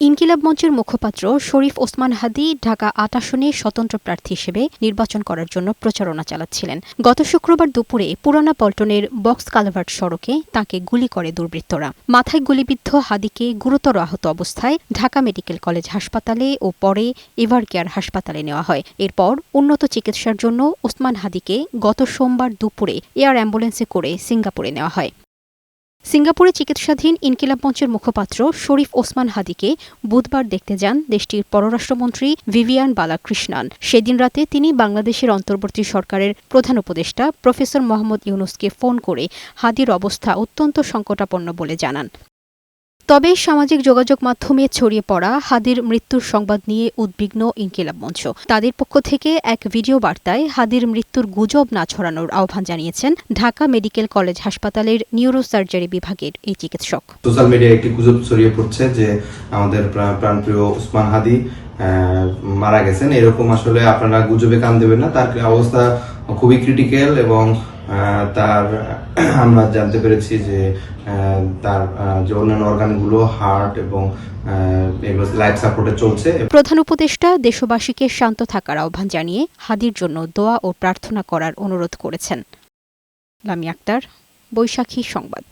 ইনকিলাব মঞ্চের মুখপাত্র শরীফ ওসমান হাদী ঢাকা ৮ আসনে স্বতন্ত্র প্রার্থী হিসেবে নির্বাচন করার জন্য প্রচারণা চালাচ্ছিলেন। গত শুক্রবার দুপুরে পুরানা পল্টনের বক্স কালভার্ট সড়কে তাঁকে গুলি করে দুর্বৃত্তরা। মাথায় গুলিবিদ্ধ হাদীকে গুরুতর আহত অবস্থায় ঢাকা মেডিকেল কলেজ হাসপাতালে ও পরে এভারকেয়ার হাসপাতালে নেওয়া হয়। এরপর উন্নত চিকিৎসার জন্য ওসমান হাদীকে গত সোমবার দুপুরে এয়ার অ্যাম্বুলেন্সে করে সিঙ্গাপুরে নেওয়া হয়। সিঙ্গাপুরে চিকিৎসাধীন ইনকিলাব মঞ্চের মুখপাত্র শরীফ ওসমান হাদীকে বুধবার দেখতে যান দেশটির পররাষ্ট্রমন্ত্রী ভিভিয়ান বালাকৃষ্ণন। সেদিন রাতে তিনি বাংলাদেশের অন্তর্বর্তী সরকারের প্রধান উপদেষ্টা প্রফেসর মোহাম্মদ ইউনূসকে ফোন করে হাদীর অবস্থা অত্যন্ত সংকটাপন্ন বলে জানান। তবে সামাজিক যোগাযোগ মাধ্যমে ছড়িয়ে পড়া হাদীর মৃত্যুর সংবাদ নিয়ে উদ্বিগ্ন ইনকিলাব মঞ্চ। তাদের পক্ষ থেকে এক ভিডিও বার্তায় হাদীর মৃত্যুর গুজব না ছড়ানোর আহ্বান জানিয়েছেন ঢাকা মেডিকেল কলেজ হাসপাতালের নিউরোসার্জারি বিভাগের এই চিকিৎসক। সোশ্যাল মিডিয়ায় একটি গুজব ছড়িয়ে পড়ছে যে আমাদের প্রাণপ্রিয় ওসমান হাদী মারা গেছেন। এরকম আসলে আপনারা গুজবে কান দেবেন না। তার অবস্থা খুবই ক্রিটিক্যাল এবং তার আমরা জানতে পেরেছি যে তার যে অন্যান্য অর্গানগুলো হার্ট এবং লাইফ সাপোর্টে চলছে। প্রধান উপদেষ্টা দেশবাসীকে শান্ত থাকার আহ্বান জানিয়ে হাদীর জন্য দোয়া ও প্রার্থনা করার অনুরোধ করেছেন। লামি আক্তার, বৈশাখী সংবাদ।